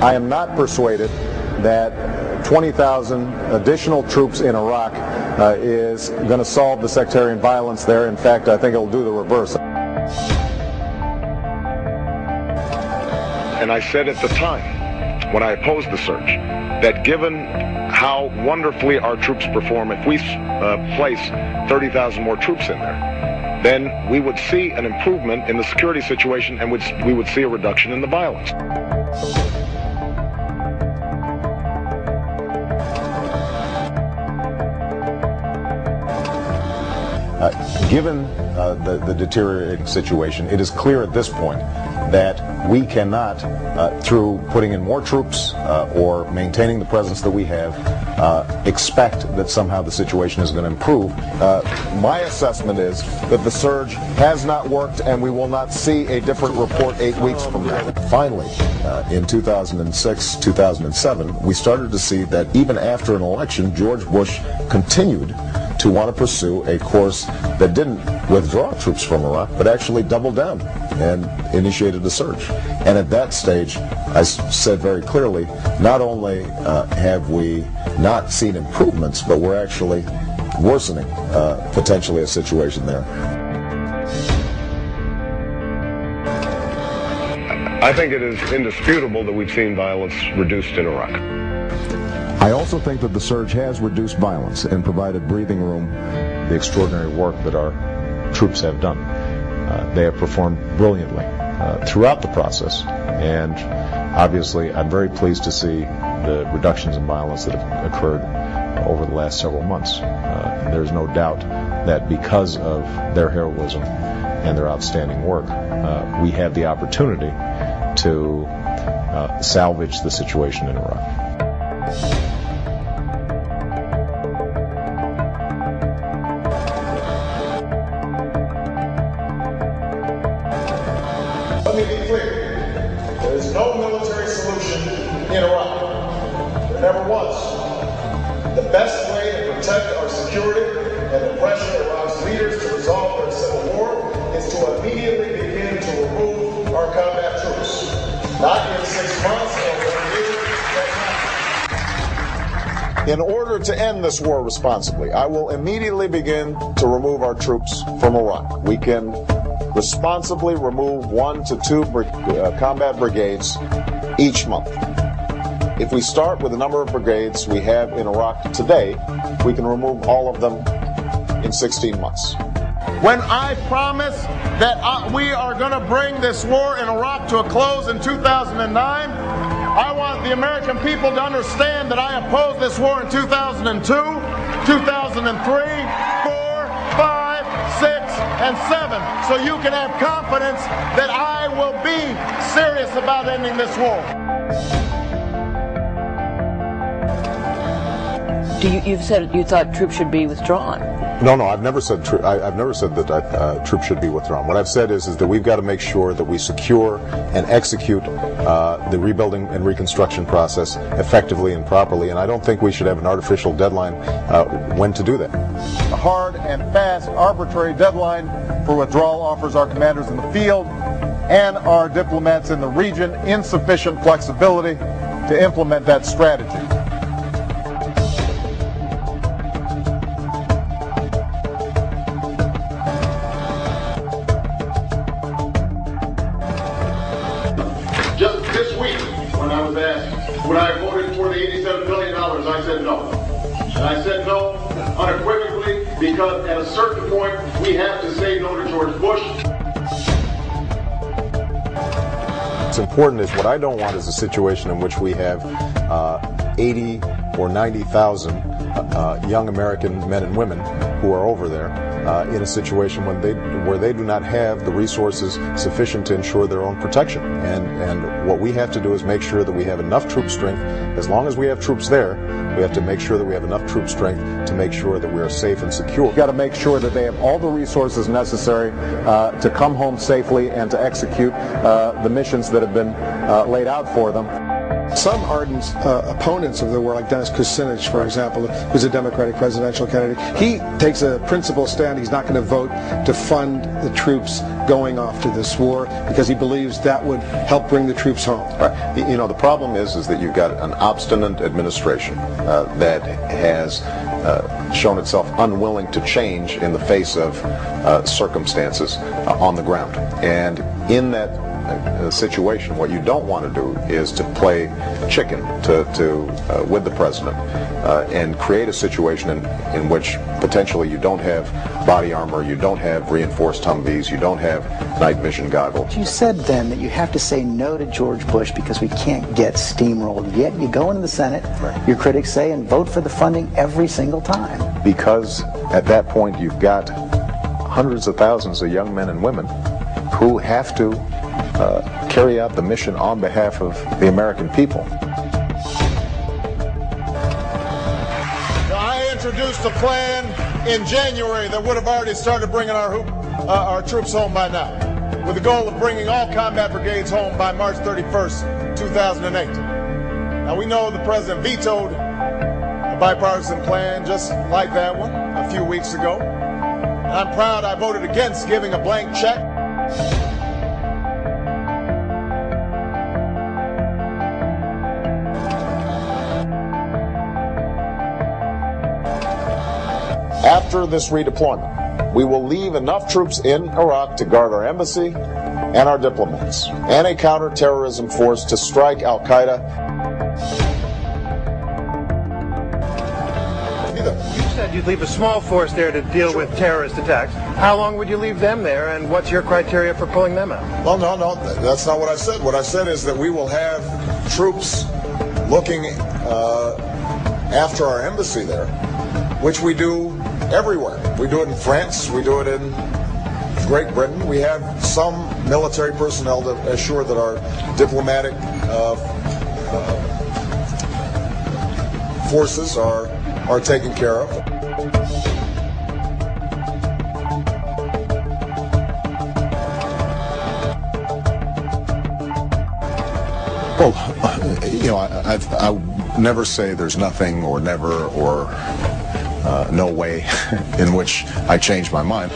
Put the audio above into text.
I am not persuaded that 20,000 additional troops in Iraq is going to solve the sectarian violence there. In fact, I think it'll do the reverse. And I said at the time, when I opposed the surge, that given how wonderfully our troops perform, if we place 30,000 more troops in there, then we would see an improvement in the security situation, and we would see a reduction in the violence. Given the deteriorating situation, it is clear at this point that we cannot, through putting in more troops or maintaining the presence that we have, expect that somehow the situation is going to improve. My assessment is that the surge has not worked, and we will not see a different report 8 weeks from now. Finally, in 2006, 2007, we started to see that even after an election, George Bush continued to want to pursue a course that didn't withdraw troops from Iraq, but actually doubled down and initiated a surge. And at that stage, I said very clearly, not only have we not seen improvements, but we're actually worsening potentially a situation there. I think it is indisputable that we've seen violence reduced in Iraq. I also think that the surge has reduced violence and provided breathing room. The extraordinary work that our troops have done. They have performed brilliantly throughout the process, and obviously I'm very pleased to see the reductions in violence that have occurred over the last several months. There's no doubt that because of their heroism and their outstanding work, we have the opportunity to salvage the situation in Iraq. Let me be clear. There is no military solution in Iraq. There never was. The best way to protect our security and the pressure of Iraq's leaders to resolve their civil war is to immediately begin to remove our combat troops. Not in 6 months or 1 year, but now. In order to end this war responsibly, I will immediately begin to remove our troops from Iraq. We can responsibly remove 1 to 2 combat brigades each month. If we start with the number of brigades we have in Iraq today, we can remove all of them in 16 months. When I promise that we are going to bring this war in Iraq to a close in 2009, I want the American people to understand that I opposed this war in 2002, 2003, 4, 5, 6, and 7, so you can have confidence that I will be serious about ending this war. You've said you thought troops should be withdrawn. No, I've never said that troops should be withdrawn. What I've said is that we've got to make sure that we secure and execute the rebuilding and reconstruction process effectively and properly, and I don't think we should have an artificial deadline when to do that. A hard and fast, arbitrary deadline for withdrawal offers our commanders in the field and our diplomats in the region insufficient flexibility to implement that strategy. Just this week, when I was asked, would I have voted for the $87 billion, I said no. And I said no unequivocally because at a certain point, we have to say no to George Bush. What's important is what I don't want is a situation in which we have 80 or 90,000 young American men and women who are over there in a situation where they do not have the resources sufficient to ensure their own protection. And what we have to do is make sure that we have enough troop strength. As long as we have troops there, we have to make sure that we have enough troop strength to make sure that we are safe and secure. We've got to make sure that they have all the resources necessary to come home safely and to execute the missions that have been laid out for them. Some ardent opponents of the war, like Dennis Kucinich, for example, who's a Democratic presidential candidate, he takes a principled stand. He's not going to vote to fund the troops going off to this war because he believes that would help bring the troops home. Right. You know, the problem is that you've got an obstinate administration that has shown itself unwilling to change in the face of circumstances on the ground. And in that situation, what you don't want to do is to play chicken with the president and create a situation in which potentially you don't have body armor, you don't have reinforced Humvees, you don't have night vision goggles. You said then that you have to say no to George Bush because we can't get steamrolled. Yet you go into the Senate, right, your critics say, and vote for the funding every single time. Because at that point you've got hundreds of thousands of young men and women who have to carry out the mission on behalf of the American people. I introduced a plan in January that would have already started bringing our troops home by now, with the goal of bringing all combat brigades home by March 31st, 2008. Now we know the president vetoed a bipartisan plan just like that one a few weeks ago. And I'm proud I voted against giving a blank check. After this redeployment, we will leave enough troops in Iraq to guard our embassy and our diplomats, and a counterterrorism force to strike al-Qaeda. You said you'd leave a small force there to deal with terrorist attacks. How long would you leave them there, and what's your criteria for pulling them out? Well, no, that's not what I said. What I said is that we will have troops looking after our embassy there, which we do everywhere. We do it in France, we do it in Great Britain. We have some military personnel to assure that our diplomatic forces are taken care of. Well, you know, I never say there's nothing or never or no way in which I change my mind.